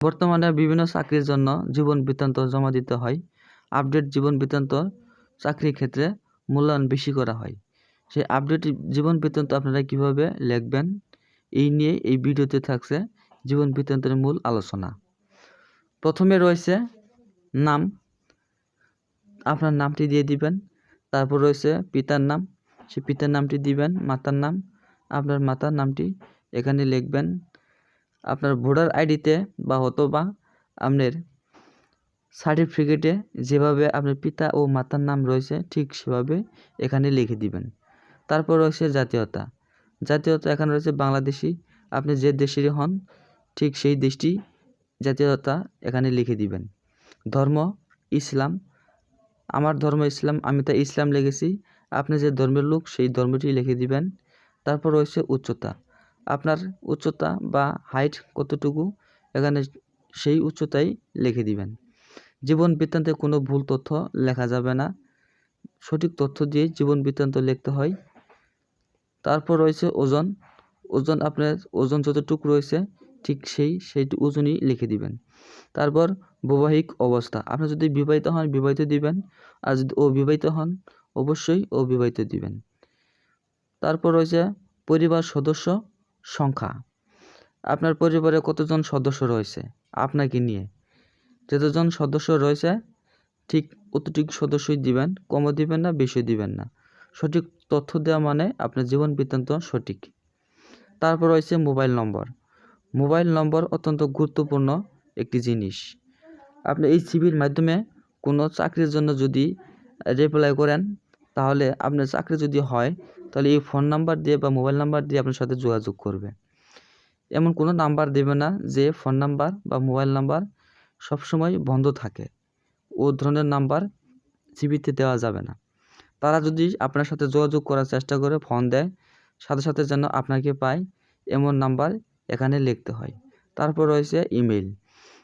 বর্তমানে বিভিন্ন চাকরির জন্য জীবন বৃত্তান্ত জমা দিতে হয়। আপডেট জীবন বৃত্তান্ত চাকরির ক্ষেত্রে মূল্যায়ন বেশি করা হয়। সেই আপডেট জীবন বৃত্তান্ত আপনারা কিভাবে লিখবেন এই নিয়ে এই ভিডিওতে থাকছে জীবন বৃত্তান্তের মূল আলোচনা। প্রথমে রয়েছে নাম, আপনার নামটি দিয়ে দিবেন। তারপর রয়েছে পিতার নাম, সেই পিতার নামটি দিবেন। মাতার নাম, আপনার মাতার নামটি এখানে লিখবেন। আপনার ভোটার আইডিতে বা অথবা আপনার সার্টিফিকেটে যেভাবে আপনার পিতা ও মাতার নাম রয়েছে ঠিক সেভাবে এখানে লিখে দিবেন। তারপর রয়েছে জাতীয়তা। জাতীয়তা এখানে রয়েছে বাংলাদেশি, আপনি যে দেশেরই হন ঠিক সেই দেশটি জাতীয়তা এখানে লিখে দিবেন। ধর্ম ইসলাম, আমার ধর্ম ইসলাম, আমি তাই ইসলাম লিখেছি। আপনি যে ধর্মের লোক সেই ধর্মটি লিখে দিবেন। তারপর রয়েছে উচ্চতা, আপনার উচ্চতা বা হাইট কতটুকু এখানে সেই উচ্চতাই লিখে দিবেন। জীবন বৃত্তান্তে কোনো ভুল তথ্য লেখা যাবে না, সঠিক তথ্য দিয়ে জীবন বৃত্তান্ত লিখতে হয়। তারপর রয়েছে ওজন, ওজন আপনার ওজন যতটুকু রয়েছে ঠিক সেইটি ওজনই লিখে দিবেন। তারপর বৈবাহিক অবস্থা, আপনি যদি বিবাহিত হন বিবাহিত দিবেন, আর যদি অবিবাহিত হন অবশ্যই অবিবাহিত দিবেন। তারপর রয়েছে পরিবার সদস্য সংখ্যা, আপনার পরিবারে কতজন সদস্য রয়েছে আপনাকে নিয়ে, যতজন সদস্য রয়েছে ঠিক অতটুকু সদস্যই দিবেন, কমও দিবেন না বেশি দিবেন না। সঠিক তথ্য দেওয়া মানে আপনার জীবন বৃত্তান্ত সঠিক। তারপর রয়েছে মোবাইল নম্বর। মোবাইল নম্বর অত্যন্ত গুরুত্বপূর্ণ একটি জিনিস। আপনি এই সিভির মাধ্যমে কোনো চাকরির জন্য যদি অ্যাপ্লাই করেন তাহলে আপনার চাকরি যদি হয় তাহলে এই ফোন নাম্বার দিয়ে বা মোবাইল নাম্বার দিয়ে আপনার সাথে যোগাযোগ করবে। এমন কোনো নাম্বার দেবে না যে ফোন নাম্বার বা মোবাইল নাম্বার সবসময় বন্ধ থাকে, ও ধরনের নাম্বার সিভিতে দেওয়া যাবে না। তারা যদি আপনার সাথে যোগাযোগ করার চেষ্টা করে ফোন দেয় সাথে সাথে যেন আপনাকে পায় এমন নাম্বার এখানে লিখতে হয়। তারপর রয়েছে ইমেল।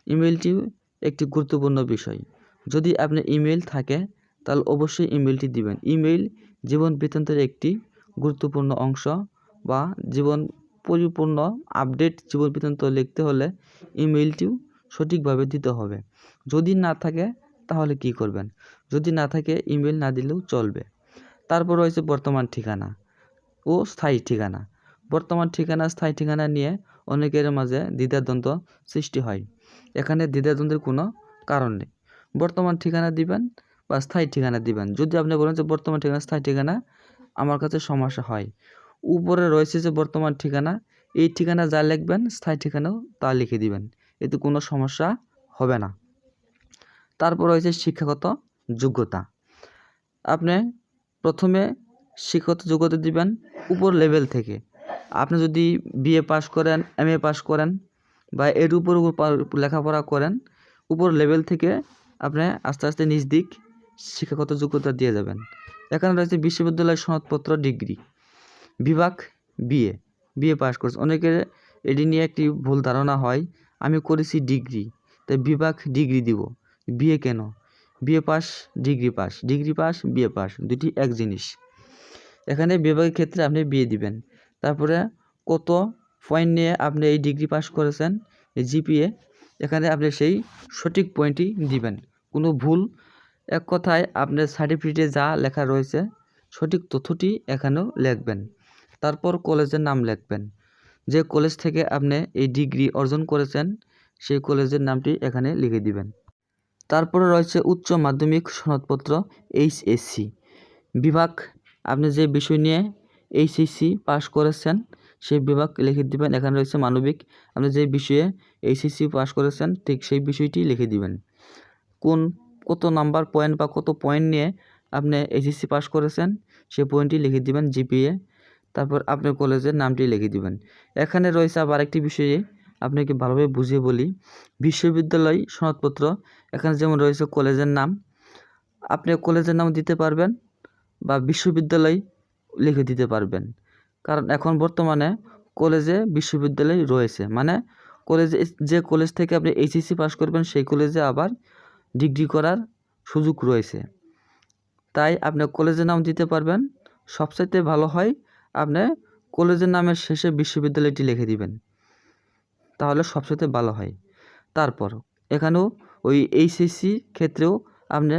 ইমেলটিও একটি গুরুত্বপূর্ণ বিষয়। যদি আপনার ইমেল থাকে তাহলে অবশ্যই ইমেলটি দিবেন। ইমেল জীবন বৃত্তান্তের একটি গুরুত্বপূর্ণ অংশ, বা জীবন পরিপূর্ণ আপডেট জীবন বৃত্তান্ত লিখতে হলে ইমেলটিও সঠিকভাবে দিতে হবে। যদি না থাকে তাহলে কি করবেন? যদি না থাকে ইমেল না দিলেও চলবে। তারপর রয়েছে বর্তমান ঠিকানা ও স্থায়ী ঠিকানা। বর্তমান ঠিকানা স্থায়ী ঠিকানা নিয়ে অনেকের মাঝে দ্বিধাদ্বন্দ্ব সৃষ্টি হয়। এখানে দ্বিধাদ্বন্দ্বের কোনো কারণ নেই। বর্তমান ঠিকানা দিবেন বা স্থায়ী ঠিকানা দিবেন। যদি আপনি বলেন যে বর্তমান ঠিকানা স্থায়ী ঠিকানা আমার কাছে সমস্যা হয়, উপরে রয়েছে যে বর্তমান ঠিকানা, এই ঠিকানা যা লিখবেন স্থায়ী ঠিকানাও তা লিখে দিবেন, এতে কোনো সমস্যা হবে না। তারপর রয়েছে শিক্ষাগত যোগ্যতা। আপনি প্রথমে শিক্ষাগত যোগ্যতা দিবেন উপর লেভেল থেকে। আপনি যদি বিএ পাস করেন, এমএ পাস করেন বা এর উপর লেখাপড়া করেন, উপর লেভেল থেকে আপনি আস্তে আস্তে নিজ দিক শিক্ষাগত যোগ্যতা দিয়ে যাবেন। এখানে রয়েছে বিশ্ববিদ্যালয় সনদপত্র ডিগ্রি। বিভাগ বিএ, বিএ পাস করছে। অনেকের এটি নিয়ে একটি ভুল ধারণা হয়, আমি করেছি ডিগ্রি তাই বিভাগ ডিগ্রি দিব, বিএ কেন? BA pass degree pass, degree pass BA pass দুটি এক জিনিস। এখানে বিভাগের ক্ষেত্রে আপনি বিএ দিবেন। তারপরে কত পয়েন্ট নিয়ে আপনি এই ডিগ্রি পাস করেছেন, এই জিপিএ, এখানে আপনি সেই সঠিক পয়েন্টই দিবেন, কোনো ভুল, এক কথায় আপনার সার্টিফিকেটে যা লেখা রয়েছে সঠিক তথ্যটি এখানেও লিখবেন। তারপর কলেজের নাম লিখবেন, যে কলেজ থেকে আপনি এই ডিগ্রি অর্জন করেছেন সেই কলেজের নামটি এখানে লিখে দিবেন। তারপরে রয়েছে উচ্চ মাধ্যমিক সনদপত্র এইচএসসি বিভাগ, আপনি যে বিষয় নিয়ে এইচএসসি পাস করেছেন সেই বিভাগ লিখে দিবেন। এখানে রয়েছে মানবিক, আপনি যে বিষয়ে এইচএসসি পাস করেছেন ঠিক সেই বিষয়টি লিখে দিবেন। কত নাম্বার পয়েন্ট বা কত পয়েন্ট নিয়ে আপনি এইচএসসি পাস করেছেন সেই পয়েন্টটি লিখে দিবেন, জিপিএ। তারপর আপনার কলেজের নামটি লিখে দিবেন। এখানে রয়েছে আবার একটি বিষয়ে আপনাকে ভালোভাবে বুঝিয়ে বলি, বিশ্ববিদ্যালয় সনদপত্র। এখানে যেমন রয়েছে কলেজের নাম, আপনি কলেজের নাম দিতে পারবেন বা বিশ্ববিদ্যালয় লিখে দিতে পারবেন, কারণ এখন বর্তমানে কলেজে বিশ্ববিদ্যালয় রয়েছে, মানে কলেজে যে কলেজ থেকে আপনি এইচএসসি পাস করবেন সেই কলেজে আবার ডিগ্রি করার সুযোগ রয়েছে। তাই আপনি কলেজের নাম দিতে পারবেন। সবচাইতে ভালো হয় আপনি কলেজের নামের শেষে বিশ্ববিদ্যালয়টি লিখে দিবেন, তাহলে সবচাইতে ভালো হয়। তারপর এখানেও ওই এইচএসসি ক্ষেত্রেও আপনি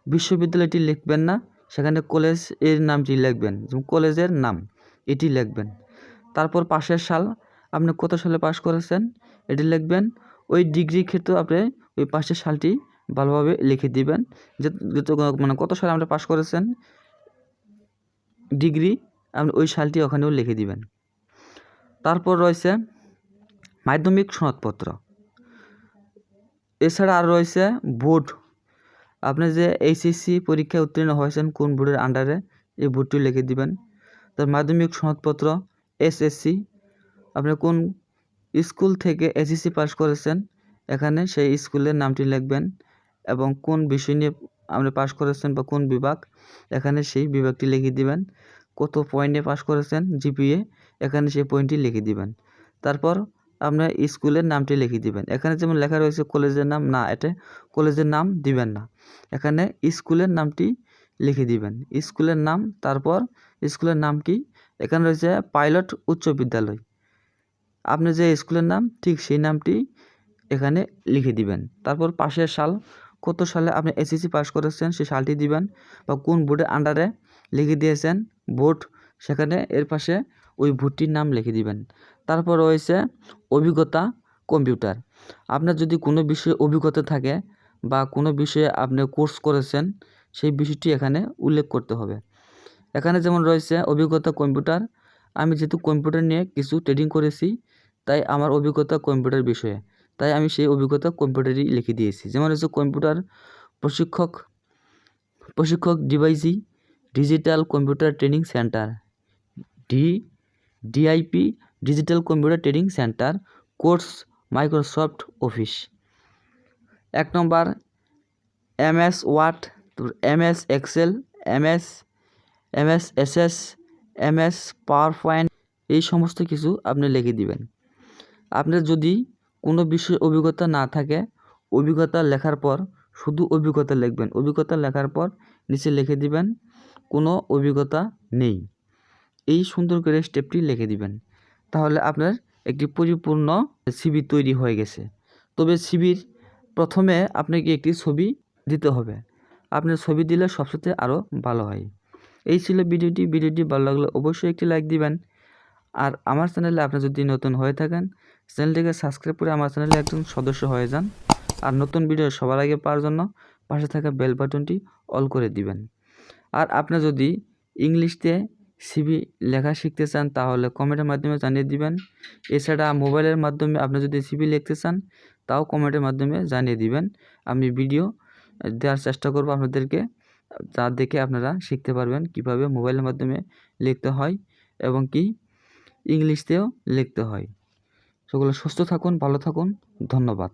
বিশ্ববিদ্যালয়টি লিখবেন না, সেখানে কলেজ এর নামটি লিখবেন, যেমন কলেজের নাম এটি লিখবেন। তারপর পাশের সাল, আপনি কত সালে পাস করেছেন এটি লিখবেন। ওই ডিগ্রির ক্ষেত্রেও আপনি ওই পাশের সালটি ভালোভাবে লিখে দিবেন, যে মানে কত সালে আপনি পাস করেছেন ডিগ্রি, আপনি ওই সালটি ওখানেও লিখে দিবেন। তারপর রয়েছে মাধ্যমিক সনদপত্র। এছাড়া আর রয়েছে বোর্ড, আপনি যে এইচএসসি পরীক্ষায় উত্তীর্ণ হয়েছেন কোন বোর্ডের আন্ডারে, এই বোর্ডটি লিখে দিবেন। তার মাধ্যমিক সনদপত্র এসএসসি, আপনি কোন স্কুল থেকে এসএসসি পাস করেছেন, এখানে সেই স্কুলের নামটি লিখবেন এবং কোন বিষয় নিয়ে আপনি পাস করেছেন বা কোন বিভাগ, এখানে সেই বিভাগটি লিখে দিবেন। কত পয়েন্টে পাস করেছেন জিপিএ, এখানে সেই পয়েন্টটি লিখে দিবেন। তারপর আপনার স্কুলের নামটি লিখে দিবেন। এখানে যেমন লেখা রয়েছে কলেজের নাম, না, এটা কলেজের নাম দিবেন না, এখানে স্কুলের নামটি লিখে দিবেন, স্কুলের নাম। তারপর স্কুলের নাম কি, এখানে রয়েছে পাইলট উচ্চ বিদ্যালয়, আপনি যে স্কুলের নাম ঠিক সেই নামটি এখানে লিখে দিবেন। তারপর পাশের সাল, কত সালে আপনি এসএসসি পাস করেছেন সেই সালটি দিবেন, বা কোন বোর্ডের আন্ডারে লিখে দিয়েছেন বোর্ড, সেখানে এর পাশে ওই বোর্ডটির নাম লিখে দিবেন। তারপর রয়েছে অভিজ্ঞতা কম্পিউটার, আপনার যদি কোনো বিষয়ে অভিজ্ঞতা থাকে বা কোনো বিষয়ে আপনি কোর্স করেছেন, সেই বিষয়টি এখানে উল্লেখ করতে হবে। এখানে যেমন রয়েছে অভিজ্ঞতা কম্পিউটার, আমি যেহেতু কম্পিউটার নিয়ে কিছু ট্রেডিং করেছি, তাই আমার অভিজ্ঞতা কম্পিউটার বিষয়ে, তাই আমি সেই অভিজ্ঞতা কম্পিউটারই লিখে দিয়েছি। যেমন হচ্ছে কম্পিউটার প্রশিক্ষক ডিভাইসি digital computer training center, DIP digital computer training center course Microsoft office. 1 number MS word, MS excel, MS SS, MS PowerPoint, এই সমস্ত কিছু আপনি লিখে দিবেন। আপনার যদি কোনো বিষয়ে অভিজ্ঞতা না থাকে, অভিজ্ঞতা লেখার পর শুধু অভিজ্ঞতা লিখবেন, অভিজ্ঞতা লেখার পর নিচে লিখে দিবেন কোনো অভিজ্ঞতা নেই, এই সুন্দর করে স্টেপটি লিখে দিবেন। তাহলে আপনার একটি পরিপূর্ণ সিভি তৈরি হয়ে গেছে। তবে সিভির প্রথমে আপনাকে একটি ছবি দিতে হবে, আপনার ছবি দিলে সবসাথে আরও ভালো হয়। এই ছিল ভিডিওটি ভালো লাগলে অবশ্যই একটি লাইক দিবেন। আর আমার চ্যানেলে আপনি যদি নতুন হয়ে থাকেন, চ্যানেলটিকে সাবস্ক্রাইব করে আমার চ্যানেলে একজন সদস্য হয়ে যান। আর নতুন ভিডিও সবার আগে পাওয়ার জন্য পাশে থাকা বেল বাটনটি অল করে দিবেন। আর আপনি যদি ইংলিশতে সিভি লেখা শিখতে চান, তাহলে কমেন্টের মাধ্যমে জানিয়ে দিবেন। এছাড়া মোবাইলের মাধ্যমে আপনি যদি সিভি লিখতে চান, তাও কমেন্টের মাধ্যমে জানিয়ে দিবেন। আমি ভিডিও দেওয়ার চেষ্টা করব আপনাদেরকে, যা দেখে আপনারা শিখতে পারবেন কিভাবে মোবাইলের মাধ্যমে লিখতে হয় এবং কি ইংলিশতেও লিখতে হয়। সকলে সুস্থ থাকুন, ভালো থাকুন, ধন্যবাদ।